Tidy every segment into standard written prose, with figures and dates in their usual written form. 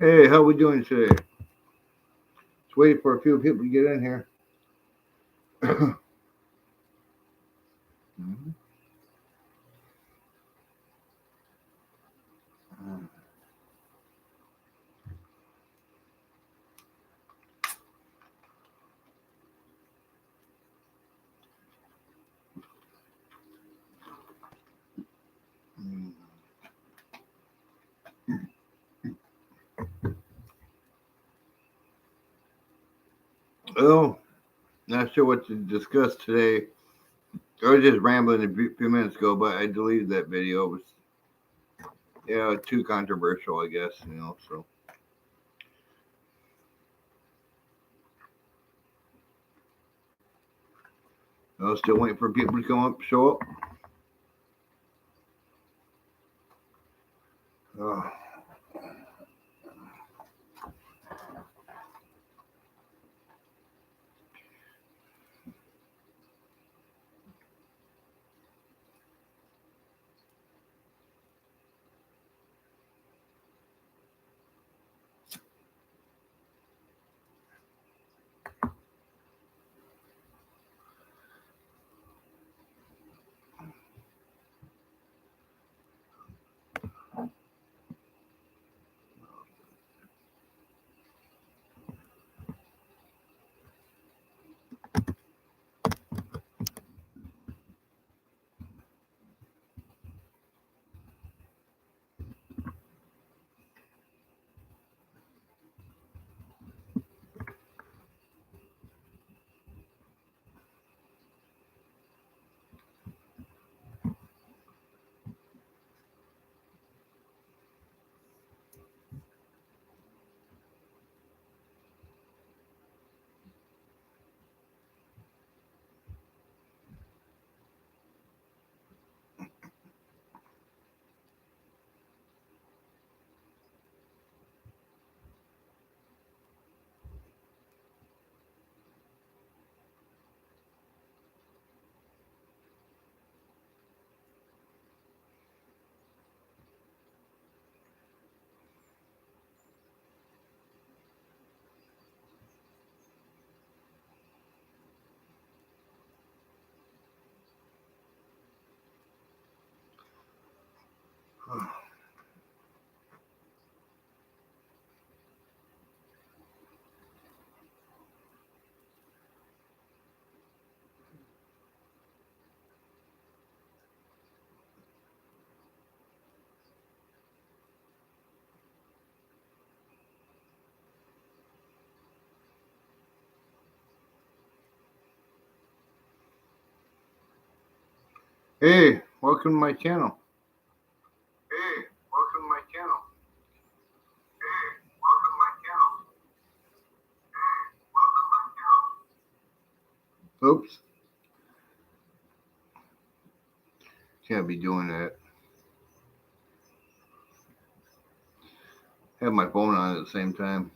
Hey, how we doing today? Just waiting for a few people to get in here. Well, not sure what to discuss today. I was just rambling a few minutes ago, but I deleted that video. It was too controversial, I guess. So I was still waiting for people to come up, show up. Oh. Hey, welcome to my channel. Hey, welcome to my channel. Hey, welcome to my channel. Welcome to my channel. Oops, can't be doing that. Have my phone on at the same time.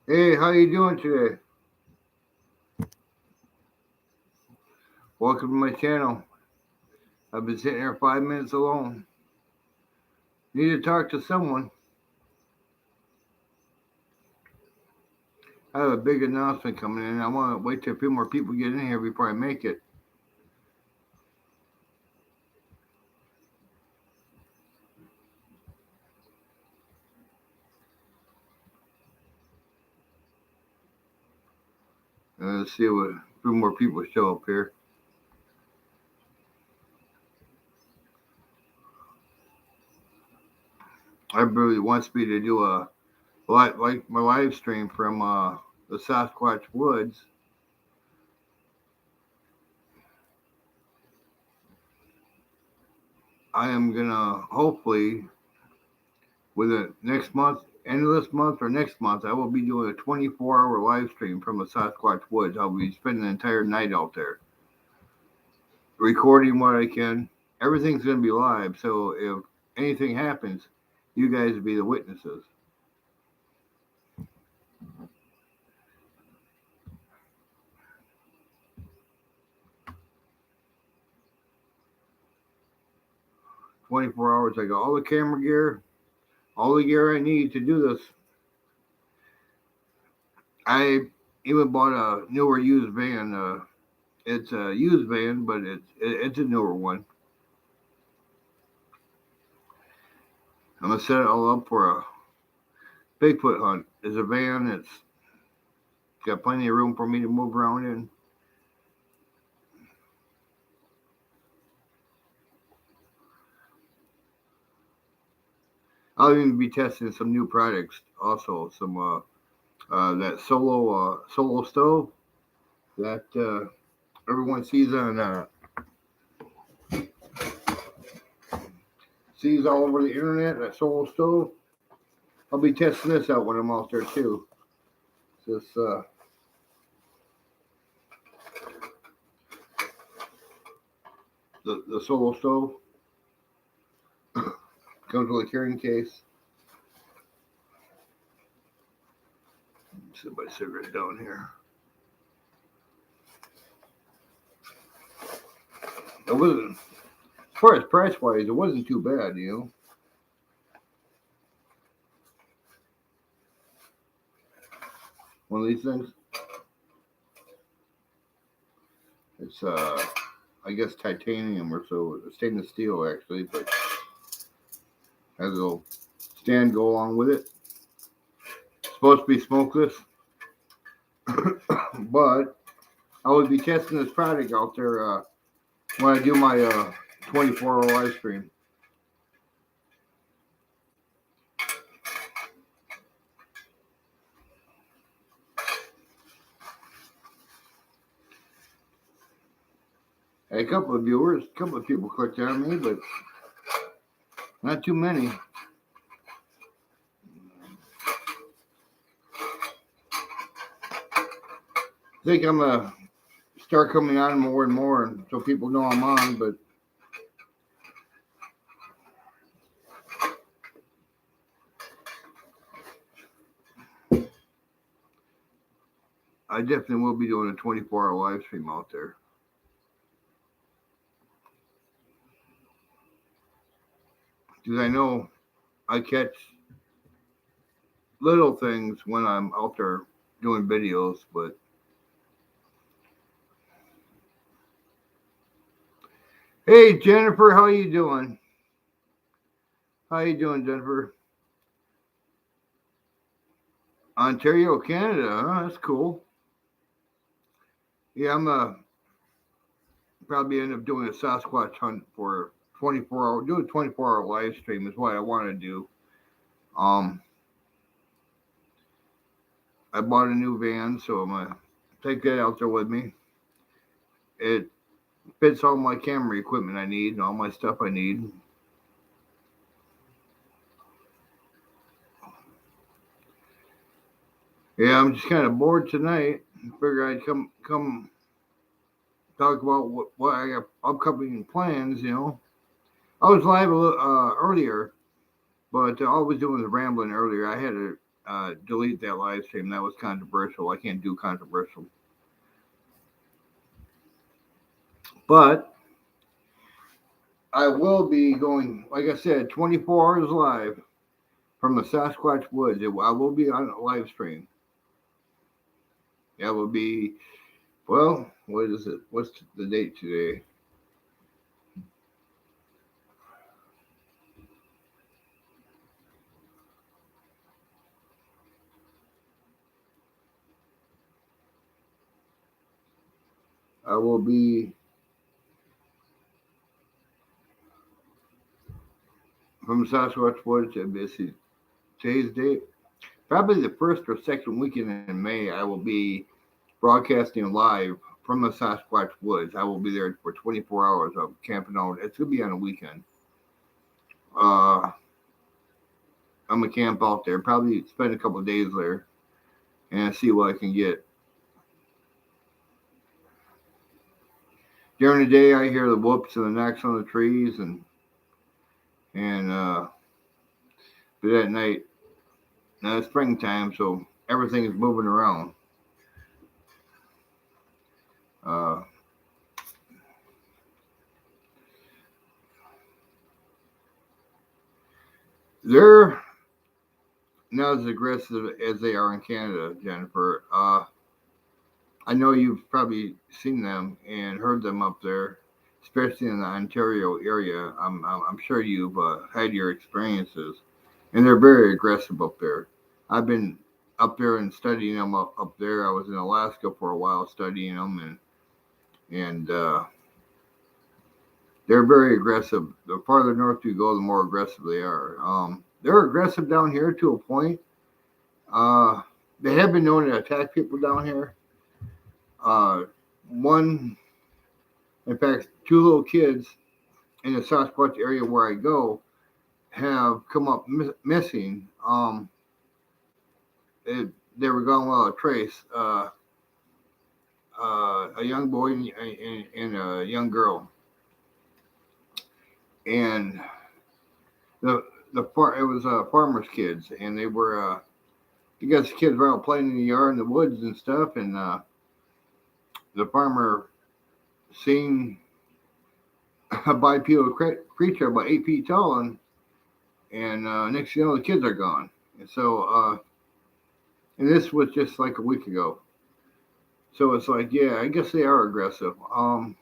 Hey, how you doing today? Welcome to my channel. I've been sitting here 5 minutes alone. Need to talk to someone. I have a big announcement coming in. I want to wait till a few more people get in here before I make it. Let's see what a few more people show up here. Everybody wants me to do a like my live stream from the Sasquatch Woods. I am gonna hopefully within next month, end of this month or next month, I will be doing a 24-hour live stream from the Sasquatch Woods. I'll be spending the entire night out there, recording what I can. Everything's gonna be live, so if anything happens, you guys will be the witnesses. "24 hours. I got all the camera gear, all the gear I need to do this. I even bought a newer used van. It's a used van, but it's a newer one. I'm gonna set it all up for a Bigfoot hunt. It's a van. It's got plenty of room for me to move around in. I'll even be testing some new products also. Some that solo stove that everyone sees on sees all over the internet. That solo stove. I'll be testing this out when I'm out there too. This the solo stove comes with a carrying case. Set my cigarette down here. It wasn't, as far as price wise, it wasn't too bad, you know. One of these things. It's I guess titanium or so, stainless steel actually, but has a little stand go along with it. It's supposed to be smokeless, but I will be testing this product out there when I do my 24-hour live stream. A couple of viewers, a couple of people clicked on me, but not too many. I think I'm gonna start coming on more and more, so people know I'm on. But I definitely will be doing a 24-hour live stream out there. Because I know I catch little things when I'm out there doing videos, but hey Jennifer, how you doing? How you doing, Jennifer? Ontario, Canada, huh? That's cool. Yeah, I'm probably end up doing a Sasquatch hunt for 24 hour. Do a 24-hour live stream is what I want to do. I bought a new van, so I'm gonna take that out there with me. It fits all my camera equipment I need and all my stuff I need. Yeah, I'm just kind of bored tonight. Figure I'd come talk about what I got upcoming plans. You know, I was live a little earlier, but all I was doing was rambling earlier. delete that live stream. That was controversial. I can't do controversial. But I will be going, like I said, 24 hours live from the Sasquatch Woods. I will be on a live stream. That will be, well, what is it? What's the date today? I will be from Sasquatch Woods. Today's date. Probably the first or second weekend in May, I will be broadcasting live from the Sasquatch Woods. I will be there for 24 hours of camping out. It's going to be on a weekend. I'm going to camp out there, probably spend a couple of days there and see what I can get. During the day, I hear the whoops and the knocks on the trees, but at night, now it's springtime, so everything is moving around. They're not as aggressive as they are in Canada, Jennifer. I know you've probably seen them and heard them up there, especially in the Ontario area. I'm sure you've had your experiences, and they're very aggressive up there. I've been up there and studying them up there. I was in Alaska for a while studying them, and they're very aggressive. The farther north you go, the more aggressive they are. They're aggressive down here to a point. They have been known to attack people down here. One, in fact, two little kids in the Sasquatch area where I go have come up missing. They were gone without a trace. A young boy and a young girl, and it was farmers' kids, and they were because the kids were out playing in the yard in the woods and stuff, and the farmer seen a bipedal creature about 8 feet tall, and next thing you know, the kids are gone. And so, and this was just like a week ago. So it's like, yeah, I guess they are aggressive. I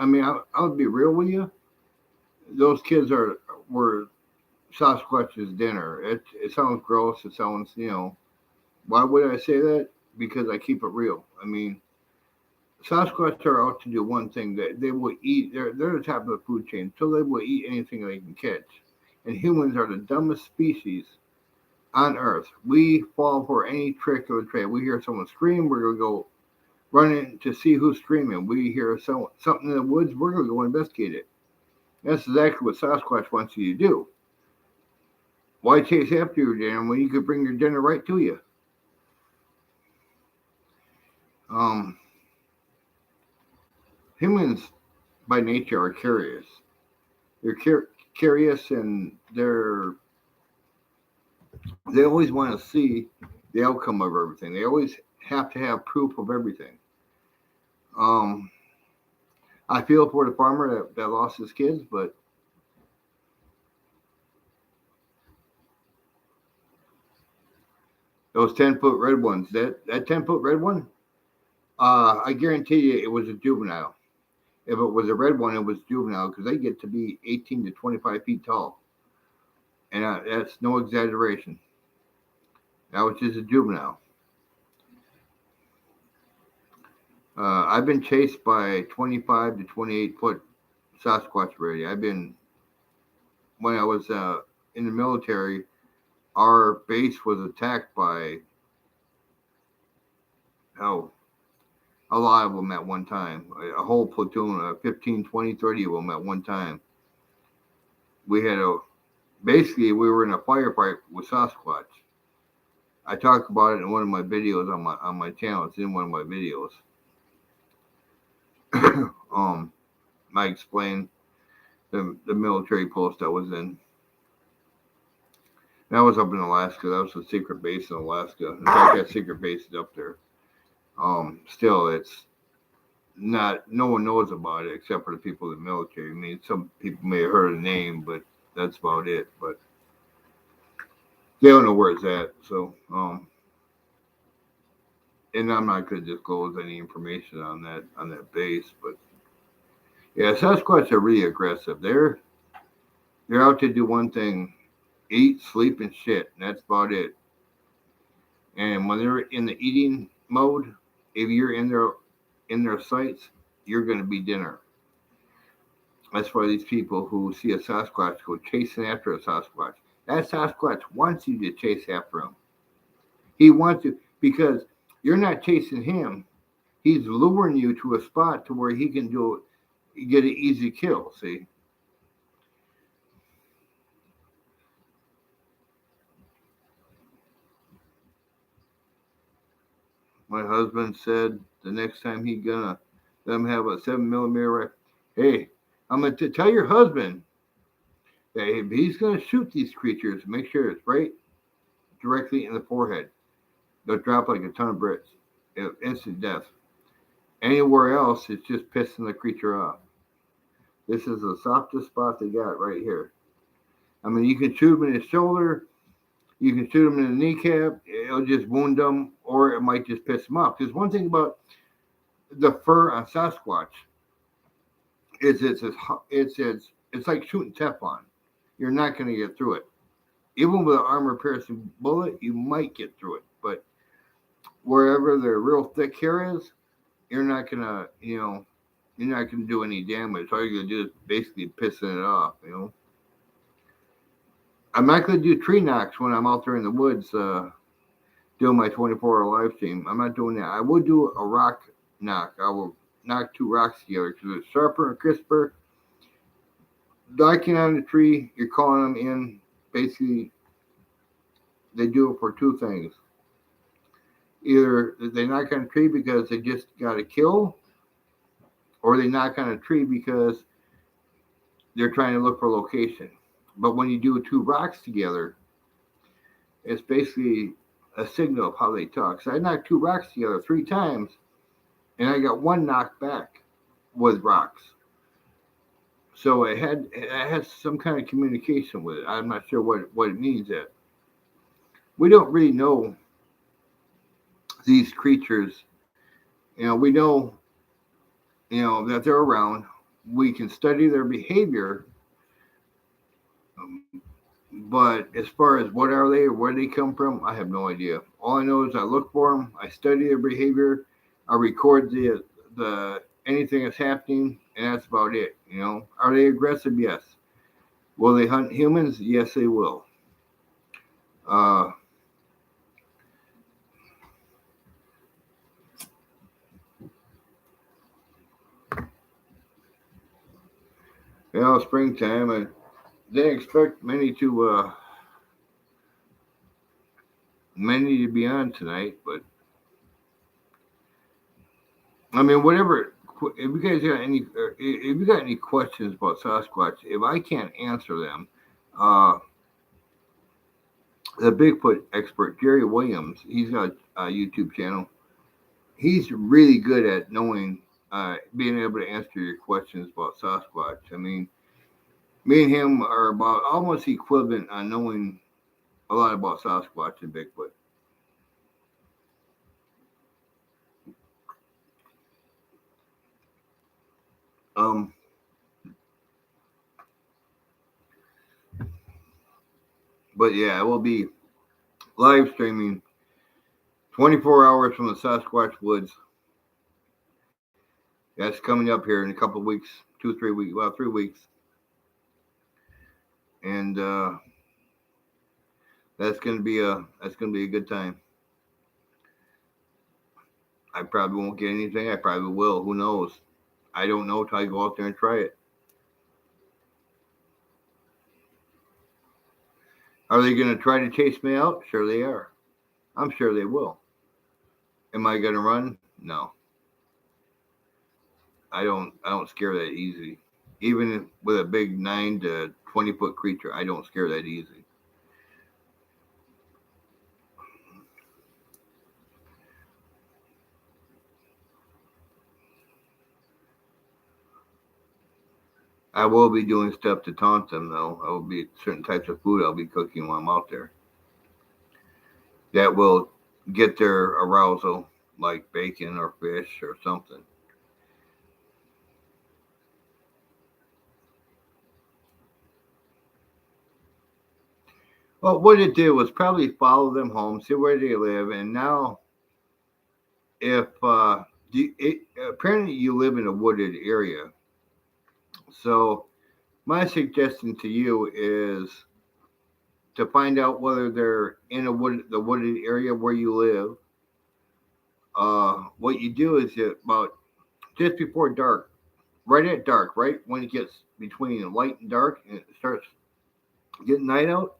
mean, I'll be real with you. Those kids were Sasquatch's dinner. It sounds gross. It sounds, why would I say that? Because I keep it real. I mean, Sasquatch are out to do one thing, that they will eat. They're the top of the food chain, so they will eat anything they can catch. And humans are the dumbest species on Earth. We fall for any trick of the trade. We hear someone scream, we're gonna go run in to see who's screaming. We hear something in the woods, we're gonna go investigate it. That's exactly what Sasquatch wants you to do. Why chase after your dinner when you could bring your dinner right to you? Humans by nature are curious. They're curious, and they always want to see the outcome of everything. They always have to have proof of everything. I feel for the farmer that lost his kids, but those 10-foot red ones, that 10-foot red one, I guarantee you it was a juvenile. If it was a red one, it was juvenile, because they get to be 18 to 25 feet tall. And that's no exaggeration. That was just a juvenile. I've been chased by 25 to 28 foot Sasquatch already. When I was in the military, our base was attacked by, a lot of them at one time. A whole platoon, 15, 20, 30 of them at one time. We we were in a firefight with Sasquatch. I talk about it in one of my videos on my channel. It's in one of my videos. I explain the military post I was in. That was up in Alaska. That was a secret base in Alaska. In fact, that secret base is up there. Still, it's not. No one knows about it except for the people in the military. I mean, some people may have heard the name, but that's about it. But they don't know where it's at. So, and I'm not going to disclose any information on that base. But yeah, Sasquatch are really aggressive. They're out to do one thing: eat, sleep, and shit. And that's about it. And when they're in the eating mode, if you're in their sights, you're going to be dinner. That's why these people who see a Sasquatch go chasing after a Sasquatch. That Sasquatch wants you to chase after him. He wants you because you're not chasing him. He's luring you to a spot to where he can get an easy kill. See, my husband said the next time he gonna let him have a 7 millimeter rifle. Hey, I'm gonna tell your husband that if he's gonna shoot these creatures, make sure it's right directly in the forehead. They'll drop like a ton of bricks. Instant death. Anywhere else, it's just pissing the creature off. This is the softest spot they got right here. I mean, you can shoot him in his shoulder, you can shoot him in the kneecap, it'll just wound them, or it might just piss them off. Because one thing about the fur on Sasquatch is it's like shooting Teflon. You're not going to get through it. Even with an armor piercing bullet, you might get through it, but wherever the real thick hair is, you're not gonna, you're not gonna do any damage. All you're gonna do is basically pissing it off. I'm not gonna do tree knocks when I'm out there in the woods doing my 24-hour live stream. I'm not doing that. I would do a rock knock. I will knock two rocks together because it's sharper and crisper. Knocking on the tree, you're calling them in. Basically, they do it for two things. Either they knock on a tree because they just got a kill, or they knock on a tree because they're trying to look for location. But when you do two rocks together, it's basically a signal of how they talk. So I knocked two rocks together 3 times, and I got one knocked back with rocks. So it has some kind of communication with it. I'm not sure what it means yet. We don't really know these creatures. We know, that they're around. We can study their behavior, but as far as what are they or where they come from, I have no idea. All I know is I look for them, I study their behavior, I record the anything that's happening, and that's about it. Are they aggressive? Yes. Will they hunt humans? Yes, they will. Springtime. I didn't expect many to be on tonight, but I mean, whatever. If you guys got any questions about Sasquatch, if I can't answer them, the Bigfoot expert Jerry Williams, he's got a YouTube channel. He's really good at knowing, being able to answer your questions about Sasquatch. I mean, me and him are about almost equivalent on knowing a lot about Sasquatch and Bigfoot. But yeah, I will be live streaming 24 hours from the Sasquatch Woods. That's coming up here in a couple of weeks, 2-3 weeks, well, 3 weeks. And that's gonna be a good time. I probably won't get anything. I probably will. Who knows? I don't know till I go out there and try it. Are they going to try to chase me out? Sure they are. I'm sure they will. Am I going to run? No. I don't scare that easy. Even with a big 9 to 20 foot creature, I don't scare that easy. I will be doing stuff to taunt them, though. I will be certain types of food I'll be cooking while I'm out there that will get their arousal, like bacon or fish or something. Well, what it did was probably follow them home, see where they live, and now if apparently you live in a wooded area, so my suggestion to you is to find out whether they're in the wooded area where you live. What you do is about just before dark, right at dark, right when it gets between light and dark, and it starts getting night out.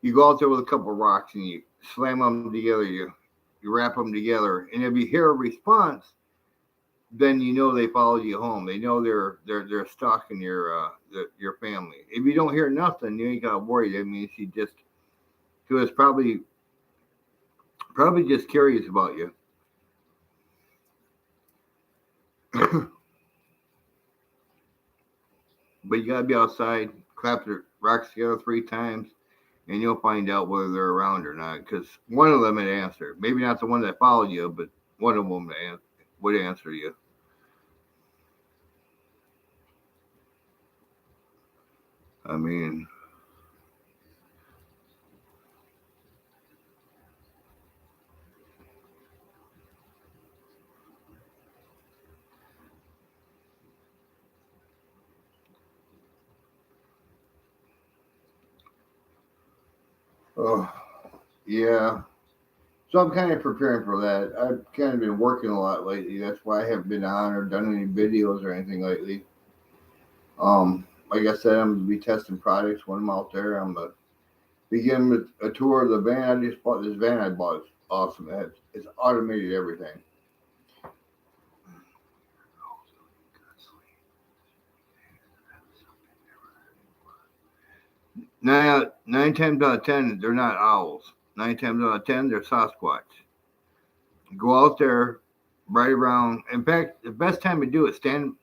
You go out there with a couple of rocks and you slam them together. You wrap them together, and if you hear a response, then you know they followed you home. They know they're stalking your family. If you don't hear nothing, you ain't gotta worry. That means she was probably just curious about you. But you gotta be outside, clap the rocks together 3 times, and you'll find out whether they're around or not. Because one of them would answer. Maybe not the one that followed you, but one of them would answer you. I mean, oh, yeah. So I'm kind of preparing for that. I've kind of been working a lot lately. That's why I haven't been on or done any videos or anything lately. Like I said, I'm gonna be testing products when I'm out there. I'm gonna begin a tour of the van. I just bought this van. I bought. It's awesome. It's automated everything. Nine times out of ten, they're not owls. 9 times out of ten, they're Sasquatch. Go out there, right around. In fact, the best time to do it, stand.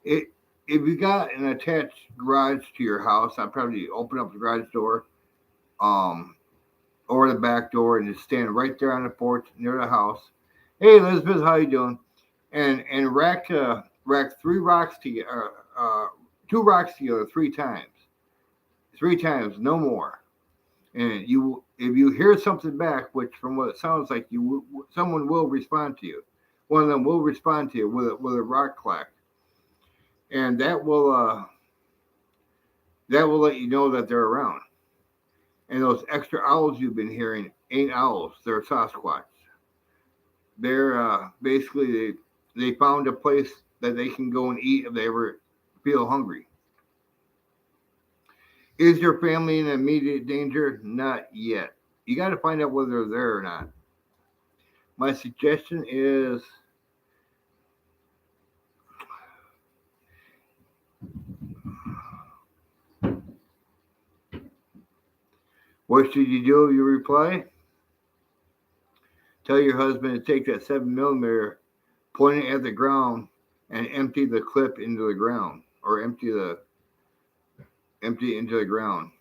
It if you got an attached garage to your house, I'd probably open up the garage door, um, or the back door, and just stand right there on the porch near the house. Hey, Elizabeth, how you doing? And rack 3 rocks together, 2 rocks together 3 times, no more. And you, if you hear something back, which from what it sounds like, someone will respond to you. One of them will respond to you with a rock clack, and that will let you know that they're around. And those extra owls you've been hearing ain't owls; they're Sasquatch. They're basically they found a place that they can go and eat if they ever feel hungry. Is your family in immediate danger? Not yet. You got to find out whether they're there or not. My suggestion is what should you do if you reply? Tell your husband to take that 7 millimeter, point it at the ground, and empty the clip into the ground, or empty it into the ground.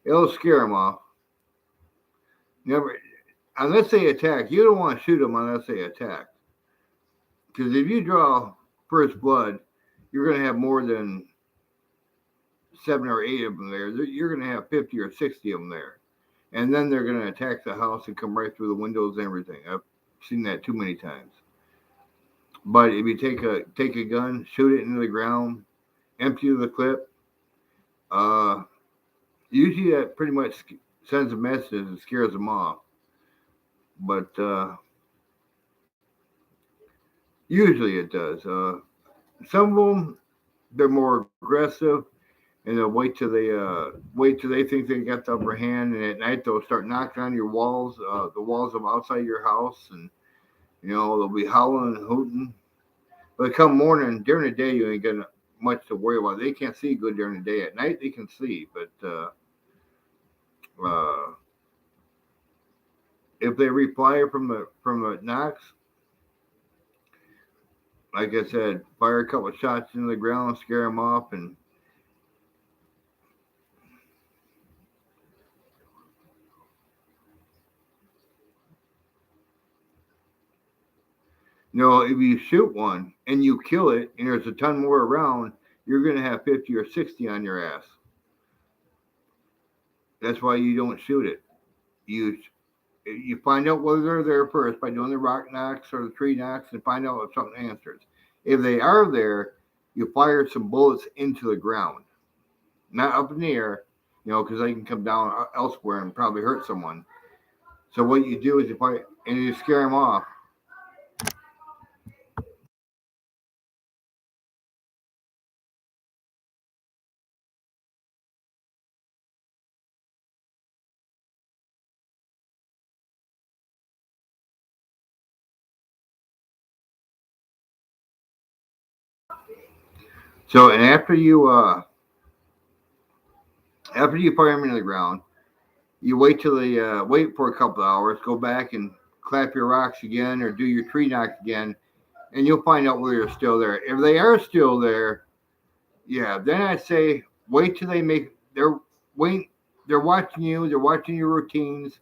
It'll scare them off. Never, unless they attack. You don't want to shoot them unless they attack. Because if you draw first blood, you're going to have more than 7 or 8 of them there. You're going to have 50 or 60 of them there, and then they're going to attack the house and come right through the windows and everything. I've seen that too many times. But if you take a gun, shoot it into the ground, empty the clip, uh, usually that pretty much sends a message and scares them off. But usually it does. Some of them they're more aggressive, and they'll wait till they think they got the upper hand, and at night they'll start knocking on your walls, the walls of outside your house, and they'll be howling and hooting. But come morning, during the day, you ain't got much to worry about. They can't see good during the day. At night, they can see, but uh, if they reply from the knocks, like I said, fire a couple of shots into the ground, scare them off, and if you shoot one and you kill it, and there's a ton more around, you're gonna have 50 or 60 on your ass. That's why you don't shoot it. You find out whether they're there first by doing the rock knocks or the tree knocks, and find out if something answers. If they are there, you fire some bullets into the ground, not up in the air, because they can come down elsewhere and probably hurt someone. So what you do is you fire and you scare them off. So and after you fire them into the ground, you wait till they wait for a couple of hours, go back and clap your rocks again or do your tree knocks again, and you'll find out whether they're still there. If they are still there, yeah, then I say wait till they make they're wait they're watching you, they're watching your routines.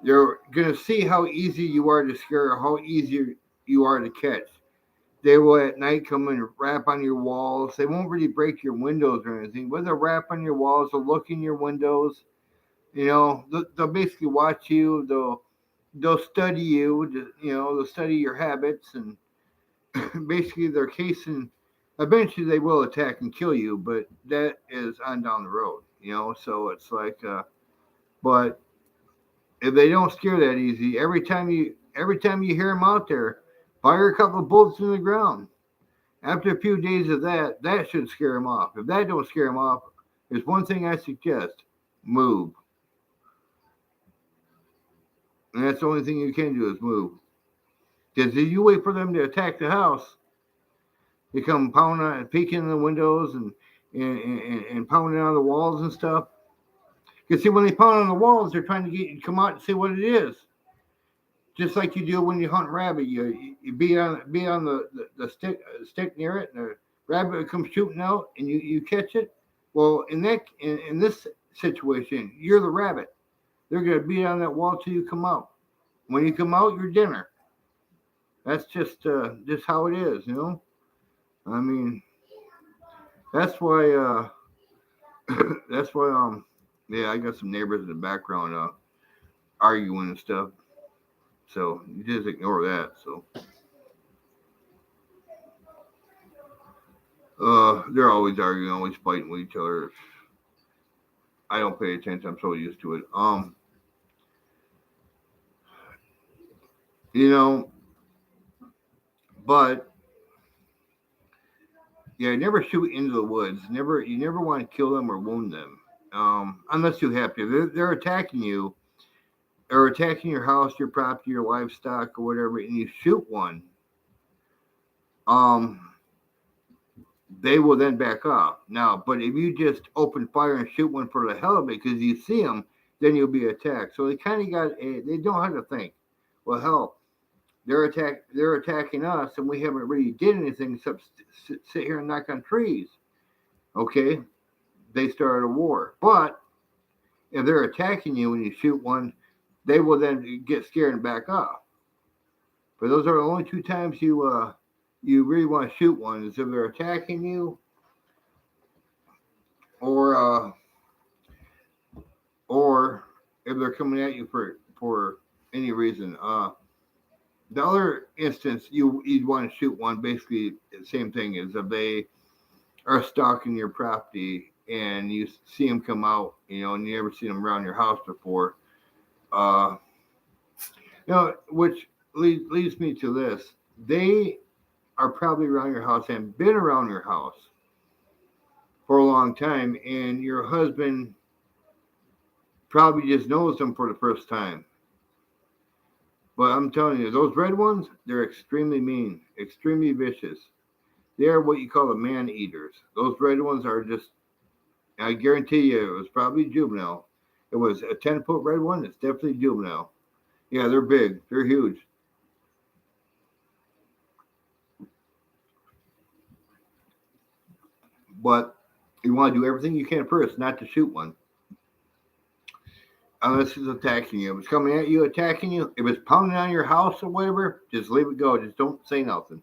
They're gonna see how easy you are to scare, how easy you are to catch. They will at night come and rap on your walls. They won't really break your windows or anything, but they'll rap on your walls, they'll look in your windows. They'll basically watch you. They'll study you. They'll study your habits, and basically they're casing. Eventually, they will attack and kill you, but that is on down the road. So it's like, but if they don't scare that easy, every time you hear them out there, fire a couple of bullets in the ground. After a few days of that should scare them off. If that don't scare them off, there's one thing I suggest: move. And that's the only thing you can do is move. Because if you wait for them to attack the house, they come pounding on, peeking in the windows and pounding on the walls and stuff. Because see, when they pound on the walls, they're trying to get you to come out and see what it is. Just like you do when you hunt rabbit, you be on the stick near it, and the rabbit comes shooting out, and you catch it. Well, in this situation, you're the rabbit. They're gonna beat on that wall till you come out. When you come out, you're dinner. That's just how it is. I mean, that's why that's why yeah, I got some neighbors in the background arguing and stuff. So you just ignore that. So they're always arguing, always fighting with each other. I don't pay attention. I'm so used to it. You know, but yeah, never shoot into the woods. You never want to kill them or wound them, unless you have to. They're attacking you or attacking your house, your property, your livestock, or whatever, and you shoot one. Um, they will then back off. Now, but if you just open fire and shoot one for the hell of it because you see them, then you'll be attacked. So they kind of they don't have to think. Well, hell, they're attacking us, and we haven't really did anything except sit here and knock on trees. Okay, they started a war. But if they're attacking you and you shoot one, they will then get scared and back off. But those are the only two times you really want to shoot one is if they're attacking you or or if they're coming at you for any reason. The other instance you'd want to shoot one basically the same thing is if they are stalking your property and you see them come out, and you never seen them around your house before. Uh, which leads me to this: they are probably around your house and been around your house for a long time, and your husband probably just knows them for the first time. But I'm telling you, those red ones, they're extremely mean, extremely vicious. They are what you call the man eaters. Those red ones are just, I guarantee you, it was probably juvenile. It was a 10-foot red one. It's definitely juvenile. Yeah, they're big. They're huge. but you want to do everything you can first not to shoot one unless it's attacking you. If it's coming at you, attacking you, if it's pounding on your house or whatever, just leave it go. Just don't say nothing.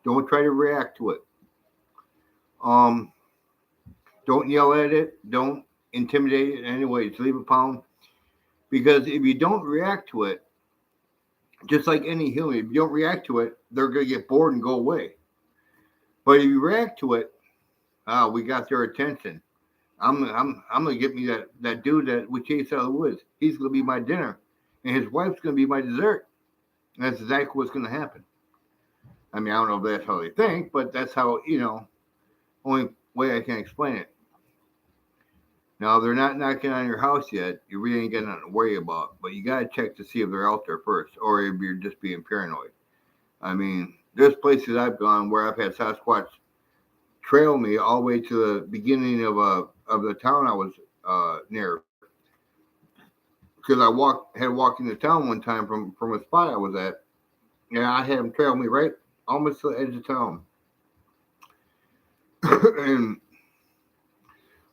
Don't try to react to it. Um, don't yell at it. Don't intimidate it in any way. Just leave it pound. Because if you don't react to it, just like any human, if you don't react to it, they're going to get bored and go away. But if you react to it, we got their attention. I'm gonna get me that dude that we chased out of the woods. He's gonna be my dinner, and his wife's gonna be my dessert. And that's exactly what's gonna happen. I mean, I don't know if that's how they think, but that's how only way I can explain it. Now, if they're not knocking on your house yet, you really ain't got nothing to worry about. But you gotta check to see if they're out there first, or if you're just being paranoid. I mean, there's places I've gone where I've had Sasquatch trail me all the way to the beginning of the town I was near, because I had walked into town one time from a spot I was at, and I had him trail me right almost to the edge of town. And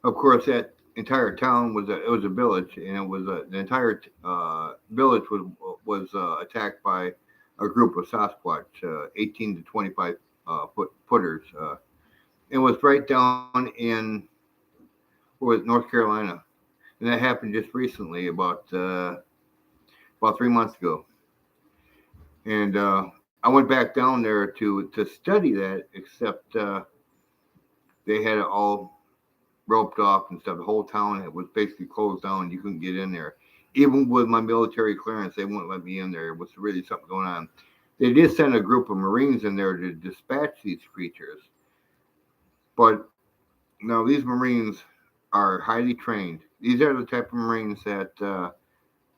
of course, that entire town was a village, and it was the entire village was attacked by a group of Sasquatch, 18 to 25 footers. It was right down in North Carolina, and that happened just recently, about 3 months ago. And I went back down there to study that, except they had it all roped off and stuff. The whole town was basically closed down. You couldn't get in there. Even with my military clearance, they wouldn't let me in there. It was really something going on. They did send a group of Marines in there to dispatch these creatures. But now these Marines are highly trained. These are the type of Marines that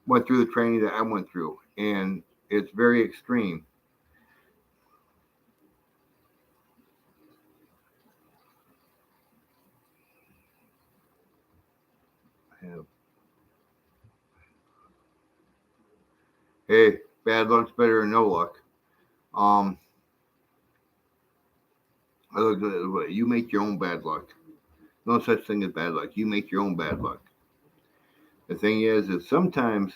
went through the training that I went through, and it's very extreme. Hey, bad luck's better than no luck. I look at it this way: you make your own bad luck. No such thing as bad luck. You make your own bad luck. The thing is sometimes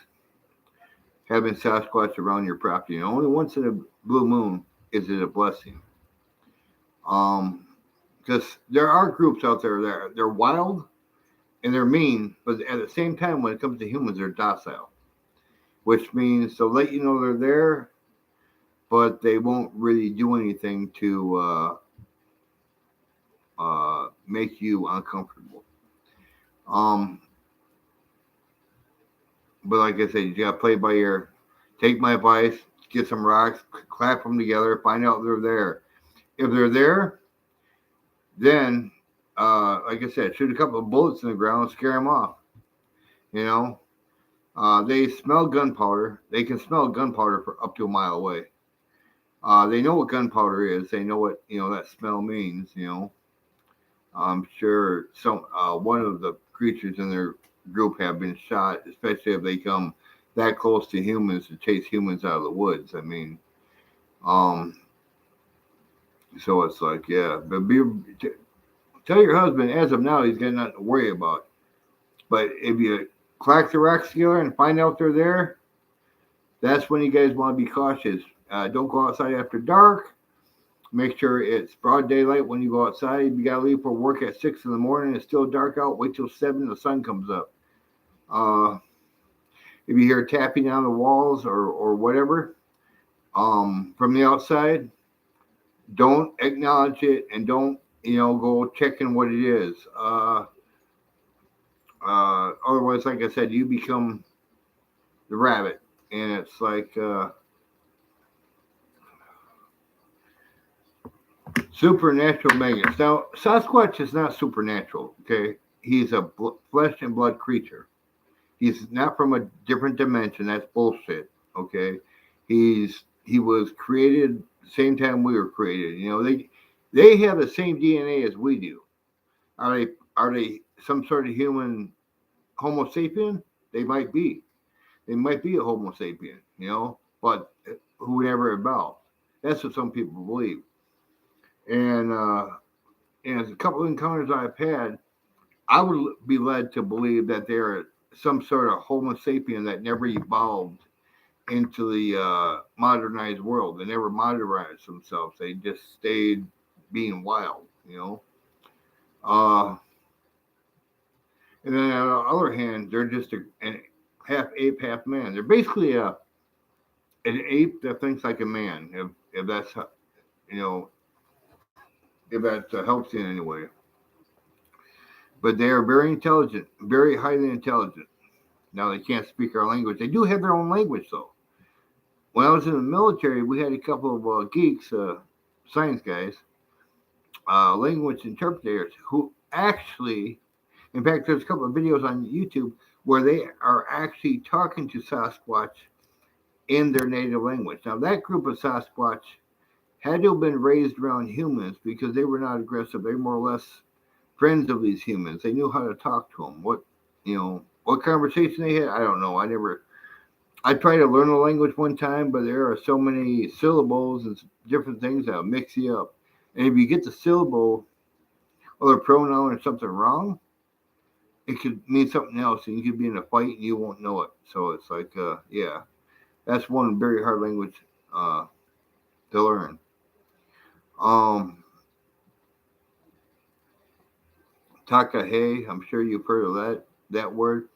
having Sasquatch around your property, and only once in a blue moon is it a blessing. Because there are groups out there that they're wild and they're mean, but at the same time, when it comes to humans, they're docile, which means they'll let you know they're there, but they won't really do anything to make you uncomfortable. But like I said, you gotta play by ear. Take my advice. Get some rocks, clap them together, find out they're there. If they're there, then, like I said, shoot a couple of bullets in the ground, scare them off. They smell gunpowder. They can smell gunpowder for up to a mile away. They know what gunpowder is. They know what that smell means. I'm sure one of the creatures in their group have been shot, especially if they come that close to humans to chase humans out of the woods. I mean, so it's like, yeah, but tell your husband as of now he's got nothing to worry about. But if you clack the rocks together and find out they're there, that's when you guys want to be cautious. Don't go outside after dark. Make sure it's broad daylight when you go outside. If you got to leave for work at 6 in the morning, it's still dark out. Wait till 7, the sun comes up. If you hear tapping on the walls or whatever from the outside, don't acknowledge it and don't go checking what it is. Otherwise, like I said, you become the rabbit, and it's like supernatural maggots. Now, Sasquatch is not supernatural. Okay, he's a flesh and blood creature. He's not from a different dimension. That's bullshit. Okay, he was created the same time we were created. They have the same DNA as we do. Are they some sort of human Homo sapien? They might be. They might be a Homo sapien, but who would ever evolve? That's what some people believe. And and as a couple of encounters I've had, I would be led to believe that they're some sort of Homo sapien that never evolved into the modernized world. They never modernized themselves. They just stayed being wild, you know. Uh, and then on the other hand, they're just a half ape, half man. They're basically an ape that thinks like a man. If that's you know if that helps you in any way. But they are very intelligent, very highly intelligent. Now they can't speak our language. They do have their own language though. When I was in the military, we had a couple of geeks, science guys, language interpreters who actually, in fact, there's a couple of videos on YouTube where they are actually talking to Sasquatch in their native language. Now, that group of Sasquatch had to have been raised around humans because they were not aggressive. They were more or less friends of these humans. They knew how to talk to them. What conversation they had, I don't know. I tried to learn a language one time, but there are so many syllables and different things that'll mix you up. And if you get the syllable or the pronoun or something wrong, it could mean something else, and you could be in a fight and you won't know it. So it's like, yeah, that's one very hard language to learn. Um, Takahe, I'm sure you've heard of that word.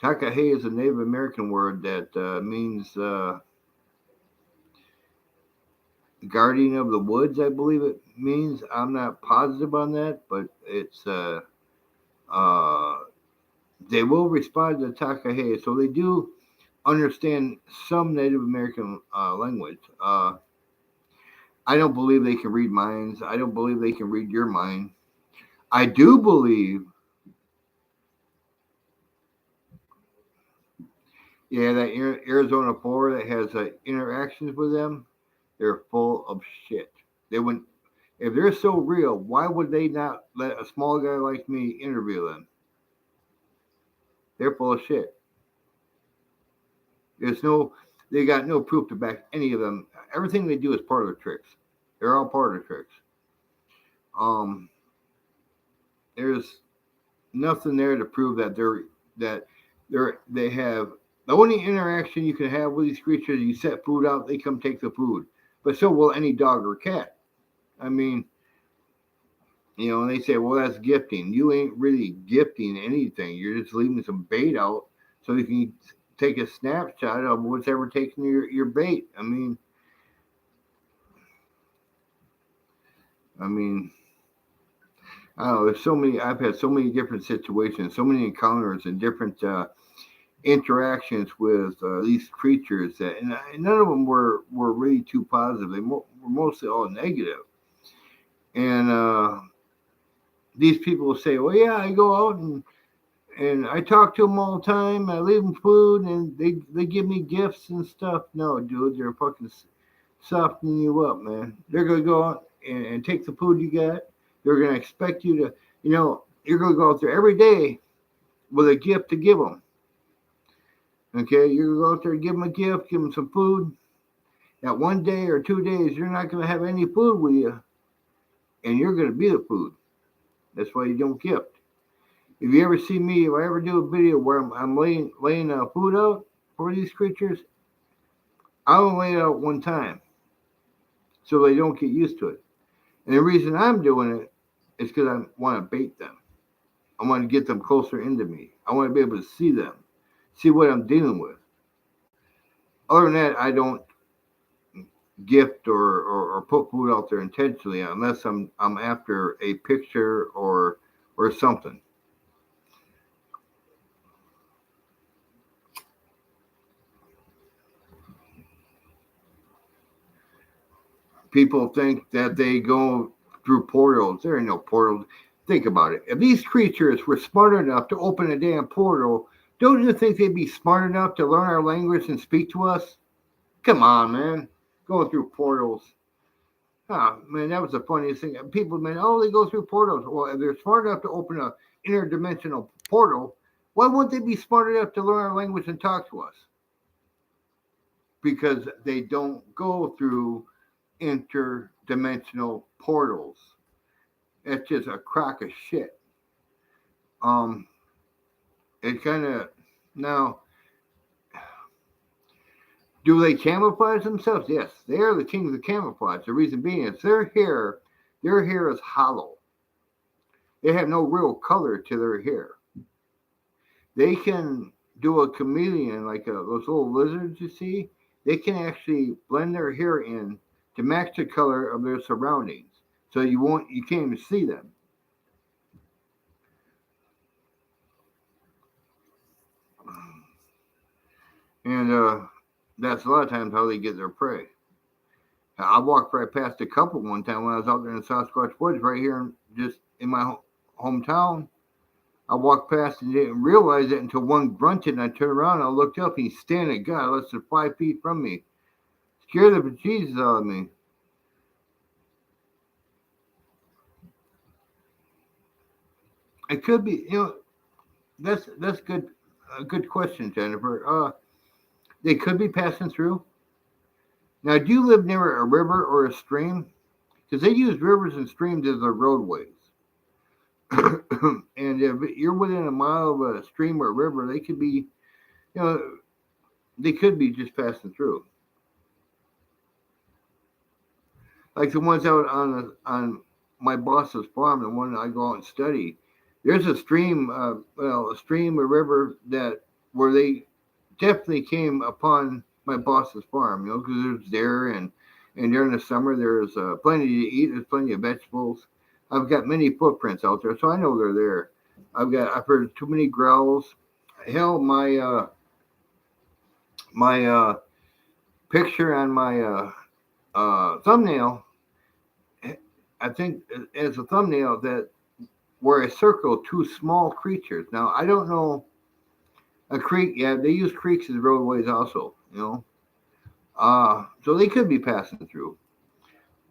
Takahe is a Native American word that means guardian of the woods, I believe it means. I'm not positive on that, but it's uh, they will respond to Takahe, so they do understand some Native American language. I don't believe they can read minds. I don't believe they can read your mind. I do believe, yeah, that Arizona 4 that has interactions with them, they're full of shit. They wouldn't, if they're so real, why would they not let a small guy like me interview them? They're full of shit. There's no, they got no proof to back any of them. Everything they do is part of the tricks. They're all part of the tricks. Um, there's nothing there to prove they have the only interaction you can have with these creatures. You set food out, they come take the food, but so will any dog or cat. I mean, and they say, well, that's gifting. You ain't really gifting anything. You're just leaving some bait out so you can take a snapshot of what's ever taking your bait. I mean, I don't know. There's so many. I've had so many different situations, so many encounters, and different interactions with these creatures and none of them were really too positive. They were mostly all negative. And these people will say, "Well, yeah, I go out and I talk to them all the time. I leave them food, and they give me gifts and stuff." No, dude, they're fucking softening you up, man. They're gonna go out and take the food you got. They're gonna expect you to, you're gonna go out there every day with a gift to give them. Okay, you're gonna go out there and give them a gift, give them some food. That 1 day or 2 days, you're not gonna have any food with you, and you're gonna be the food. That's why you don't gift. If you ever see me, if I ever do a video where I'm laying food out for these creatures, I only lay it out one time, so they don't get used to it. And the reason I'm doing it is because I want to bait them. I want to get them closer into me. I want to be able to see them, see what I'm dealing with. Other than that, I don't gift or put food out there intentionally unless I'm after a picture or something. People think that they go through portals. There ain't no portals. Think about it. If these creatures were smart enough to open a damn portal, don't you think they'd be smart enough to learn our language and speak to us? Come on, man. Going through portals. Oh, man, that was the funniest thing. People, man, they go through portals. Well, if they're smart enough to open an interdimensional portal, why wouldn't they be smart enough to learn our language and talk to us? Because they don't go through interdimensional portals. It's just a crock of shit. It kind of now. Do they camouflage themselves? Yes, they are the kings of camouflage. The reason being is their hair is hollow. They have no real color to their hair. They can do a chameleon like those little lizards you see. They can actually blend their hair in to match the color of their surroundings, so you can't even see them. And that's a lot of times how they get their prey. I walked right past a couple one time when I was out there in the Sasquatch Woods, right here, just in my hometown. I walked past and didn't realize it until one grunted, and I turned around and I looked up, and he's standing, God, less than 5 feet from me. Scared the bejesus out of me. It could be, that's good, a good question, Jennifer. They could be passing through. Now, do you live near a river or a stream? Because they use rivers and streams as their roadways. And if you're within a mile of a stream or a river, they could be, you know, they could be just passing through. Like the ones out on my boss's farm, the one I go out and study. There's a stream, a stream, a river that where they definitely came upon my boss's farm. Because there's there and during the summer there's plenty to eat. There's plenty of vegetables. I've got many footprints out there, so I know they're there. I've heard too many growls. Hell, my picture on my thumbnail, I think as a thumbnail that where I circled two small creatures. Now I don't know a creek. Yeah, they use creeks as roadways also. So they could be passing through.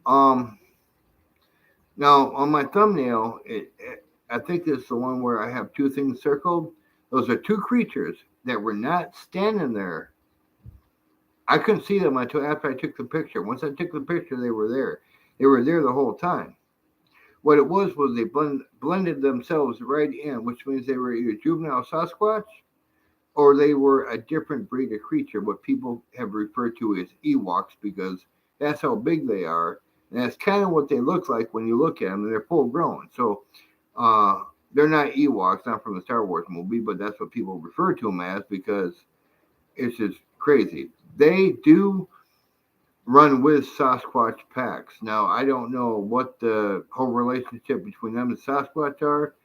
Um, Now on my thumbnail, I think this is the one where I have two things circled. Those are two creatures that were not standing there. I couldn't see them until after I took the picture. Once I took the picture, they were there. They were there the whole time. What it was they blended themselves right in, which means they were either juvenile Sasquatch or they were a different breed of creature, what people have referred to as Ewoks, because that's how big they are. And that's kind of what they look like when you look at them. And they're full grown. So they're not Ewoks, not from the Star Wars movie, but that's what people refer to them as because it's just crazy. They do run with Sasquatch packs. Now, I don't know what the whole relationship between them and Sasquatch are.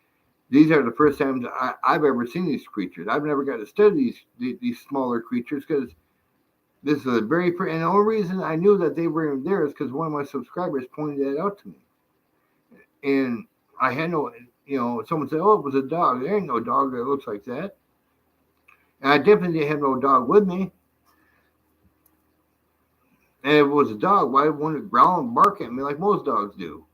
These are the first times I've ever seen these creatures. I've never got to study these smaller creatures because this is the very first. And the only reason I knew that they were there is because one of my subscribers pointed that out to me. And I had no, someone said, "Oh, it was a dog." There ain't no dog that looks like that. And I definitely didn't have no dog with me. And if it was a dog, why wouldn't it growl and bark at me like most dogs do?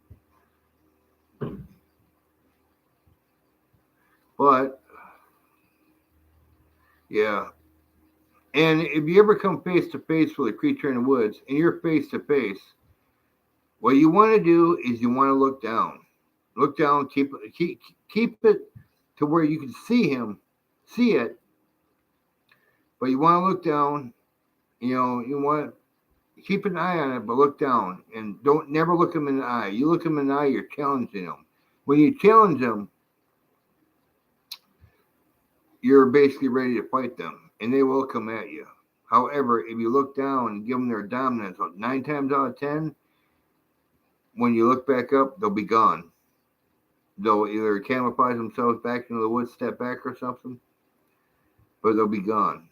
But, yeah. And if you ever come face to face with a creature in the woods and you're face to face, what you want to do is you want to look down. Look down, keep it to where you can see it, but you want to look down. You want to keep an eye on it, but look down and don't never look them in the eye. You look them in the eye, you're challenging them. When you challenge them, you're basically ready to fight them, and they will come at you. However, if you look down and give them their dominance, 9 times out of 10, when you look back up, they'll be gone. They'll either camouflage themselves back into the woods, step back or something, but they'll be gone.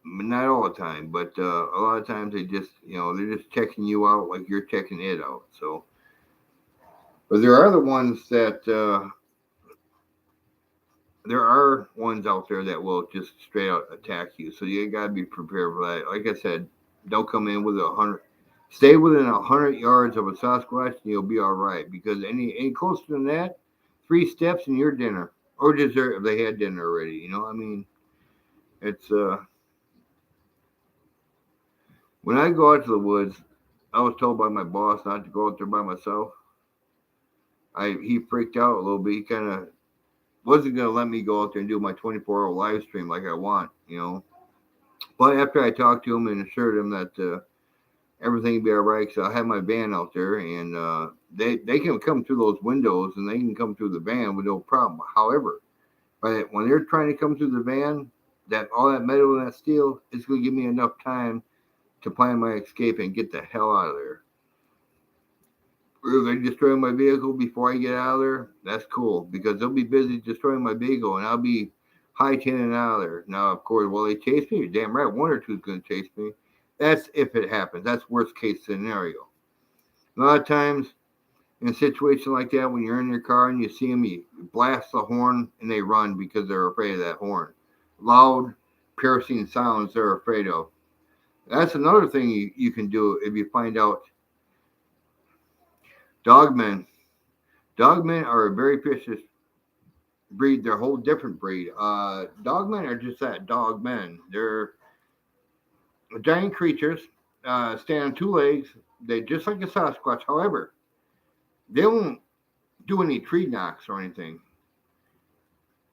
Not all the time, but a lot of times they're just checking you out like you're checking it out. So, but there are the ones that there are ones out there that will just straight out attack you. So you gotta be prepared for that. Like I said, don't come in with 100. Stay within 100 yards of a Sasquatch, and you'll be all right. Because any closer than that, 3 steps and you're dinner or dessert if they had dinner already. I mean, it's when I go out to the woods, I was told by my boss not to go out there by myself. He freaked out a little bit. He kind of wasn't going to let me go out there and do my 24-hour live stream like I want, you know. But after I talked to him and assured him that everything would be all right, because I have my van out there, and they can come through those windows and they can come through the van with no problem. However, but when they're trying to come through the van, that all that metal and that steel is going to give me enough time to plan my escape and get the hell out of there. If they destroy my vehicle before I get out of there, that's cool, because they'll be busy destroying my vehicle and I'll be hightailing out of there. Now, of course, will they chase me? You're damn right, one or two is going to chase me. That's if it happens. That's worst case scenario. A lot of times in a situation like that, when you're in your car and you see them, you blast the horn and they run because they're afraid of that horn. Loud, piercing sounds they're afraid of. That's another thing you can do if you find out dogmen. Dogmen are a very vicious breed. They're a whole different breed. Dogmen are just that, dogmen. They're giant creatures, stand on two legs. They just like a Sasquatch. However, they won't do any tree knocks or anything.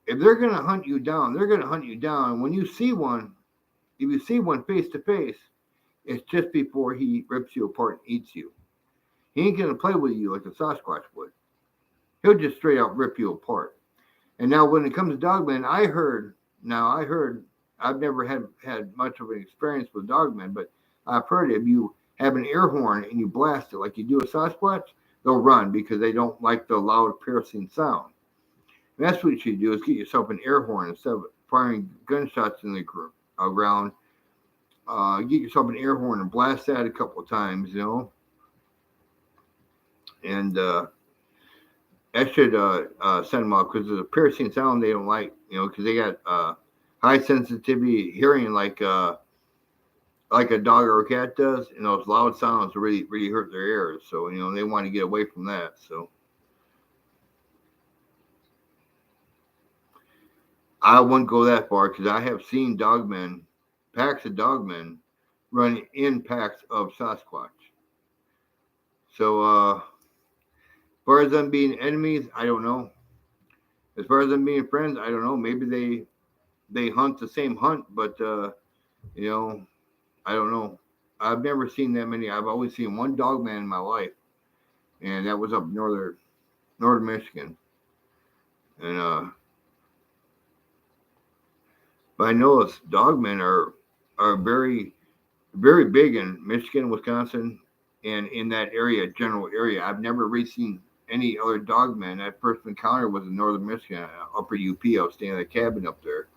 If they're going to hunt you down, they're going to hunt you down. When you see one, if you see one face to face, it's just before he rips you apart and eats you. He ain't going to play with you like a Sasquatch would. He'll just straight out rip you apart. And now when it comes to dogmen, I heard, I've never had much of an experience with dogmen, but I've heard if you have an air horn and you blast it like you do a Sasquatch, they'll run because they don't like the loud piercing sound. And that's what you should do, is get yourself an air horn instead of firing gunshots in the ground. Get yourself an air horn and blast that a couple of times, you know. And that should send them off, because there's a piercing sound they don't like, you know, because they got high sensitivity hearing like a dog or a cat does, and those loud sounds really hurt their ears. So, you know, they want to get away from that. So I wouldn't go that far, because I have seen dogmen, packs of dogmen, run in packs of Sasquatch. So, as far as them being enemies, I don't know. As far as them being friends, I don't know. Maybe they hunt the same hunt, but you know, I don't know. I've never seen that many. I've always seen one dogman in my life, and that was up northern Michigan. And but I know dogmen are very big in Michigan, Wisconsin, and in that general area. I've never really seen any other dogmen. That first encounter was in northern Michigan, upper UP. I was staying at a cabin up there,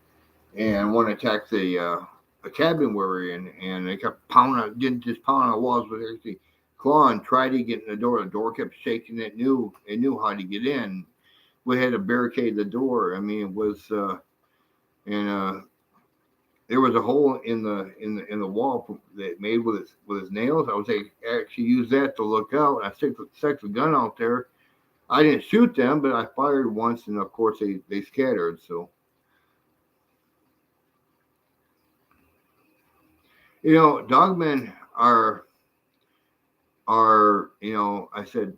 and one attacked a cabin we were in, and they kept pounding on the walls with everything. Clawing, tried to get in the door. The door kept shaking. It knew how to get in. We had to barricade the door. I mean, it was and there was a hole in the wall that made with his nails. I was actually use that to look out. I stuck the gun out there. I didn't shoot them, but I fired once, and of course they scattered. So, you know, dogmen are you know, I said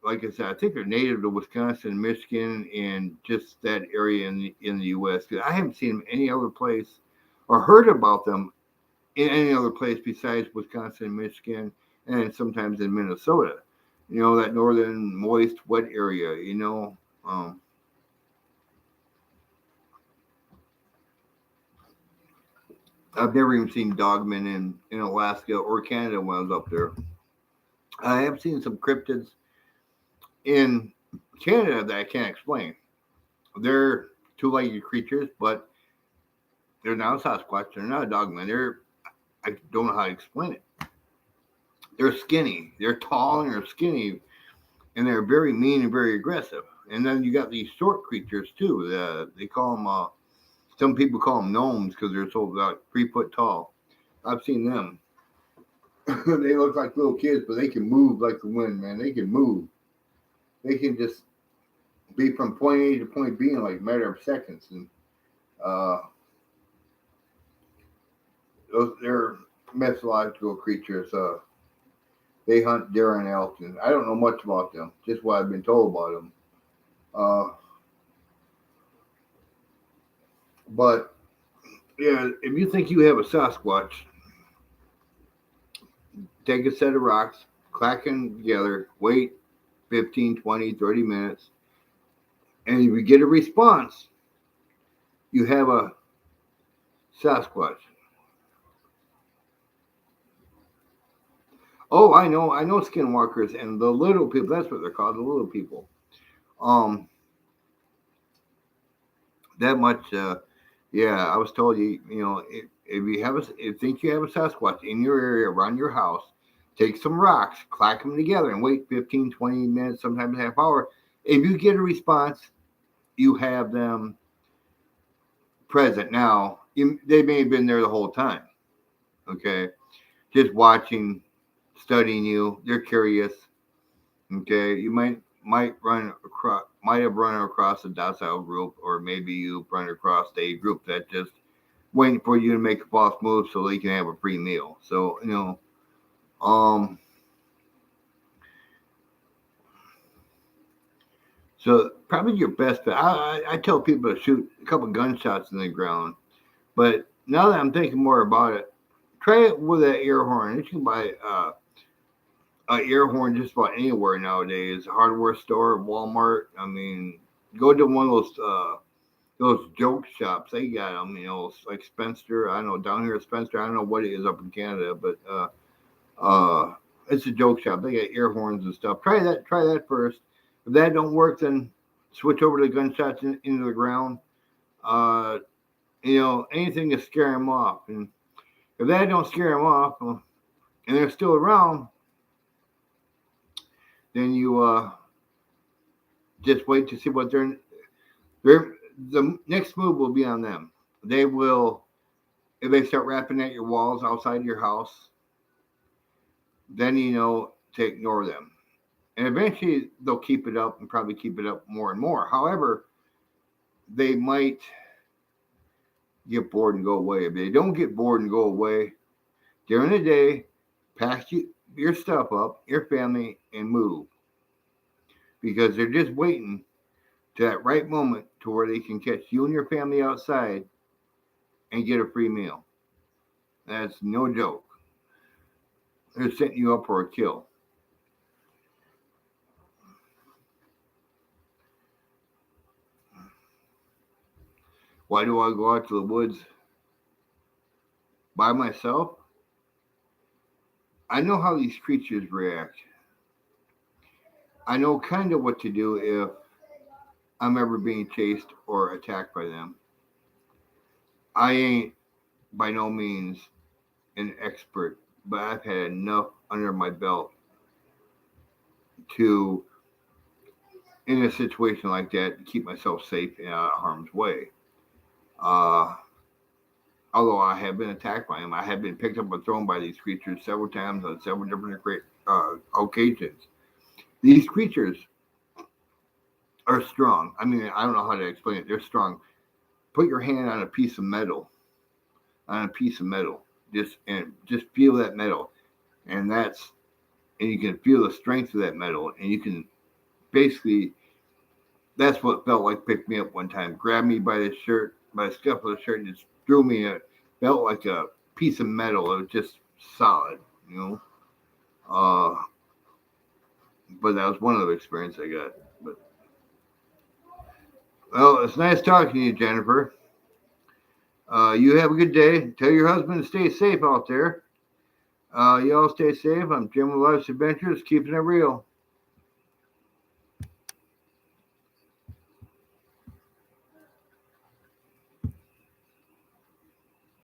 I think they're native to Wisconsin, Michigan, and just that area in the U.S. Because I haven't seen them any other place or heard about them in any other place besides Wisconsin, Michigan, and sometimes in Minnesota. You know, that northern, moist, wet area. You know, I've never even seen dogmen in Alaska or Canada when I was up there. I have seen some cryptids in Canada that I can't explain. They're two-legged creatures, but they're not a Sasquatch. They're not a dogman. I don't know how to explain it. They're skinny. They're tall and they're skinny, and they're very mean and very aggressive. And then you got these short creatures too. They call them. Some people call them gnomes because they're so about 3 foot tall. I've seen them. They look like little kids, but they can move like the wind, man. They can move. They can just be from point A to point B in like a matter of seconds. And they're mythological creatures. They hunt deer and elk, and I don't know much about them, just what I've been told about them. But yeah, if you think you have a Sasquatch, take a set of rocks, clack them together, wait 15, 20, 30 minutes, and if you get a response, you have a Sasquatch. Oh, I know skinwalkers and the little people. That's what they're called, the little people. That much. Yeah, I was told if you think you have a Sasquatch in your area around your house, take some rocks, clack them together, and wait 15, 20 minutes, sometimes a half hour. If you get a response, you have them present. Now, they may have been there the whole time. Okay, just watching, studying you. They're curious. Okay, you might have run across a docile group, or maybe you run across a group that just waiting for you to make a false move so they can have a free meal. So so probably your best bet. I tell people to shoot a couple gunshots in the ground, but now that I'm thinking more about it, try it with an air horn. You can buy an air horn just about anywhere nowadays. Hardware store, Walmart. I mean, go to one of those joke shops. They got them, like Spencer. I don't know, down here at Spencer. I don't know what it is up in Canada, but it's a joke shop. They got air horns and stuff. Try that first. If that don't work, then switch over to gunshots into the ground. Anything to scare them off. And if that don't scare them off, and they're still around, then you just wait to see what the next move will be on them. They will, if they start rapping at your walls outside your house, then to ignore them. And eventually they'll keep it up and probably keep it up more and more. However, they might get bored and go away. If they don't get bored and go away, during the day, pack your stuff up, your family, and move. Because they're just waiting to that right moment to where they can catch you and your family outside and get a free meal. That's no joke. They're setting you up for a kill. Why do I go out to the woods by myself? I know how these creatures react. I know kind of what to do if I'm ever being chased or attacked by them. I ain't by no means an expert, but I've had enough under my belt to, in a situation like that, to keep myself safe and out of harm's way. Although I have been attacked by them, I have been picked up and thrown by these creatures several times on several different occasions. These creatures are strong. I mean, I don't know how to explain it. They're strong. Put your hand on a piece of metal, just feel that metal, and you can feel the strength of that metal, and you can basically. That's what felt like picked me up one time. Grabbed me by the shirt, by the scuff of the shirt, and just threw me. It felt like a piece of metal. It was just solid, But that was one of the experiences I got. But well, it's nice talking to you, Jennifer. You have a good day. Tell your husband to stay safe out there. Y'all stay safe. I'm Jim with Life's Adventures, keeping it real.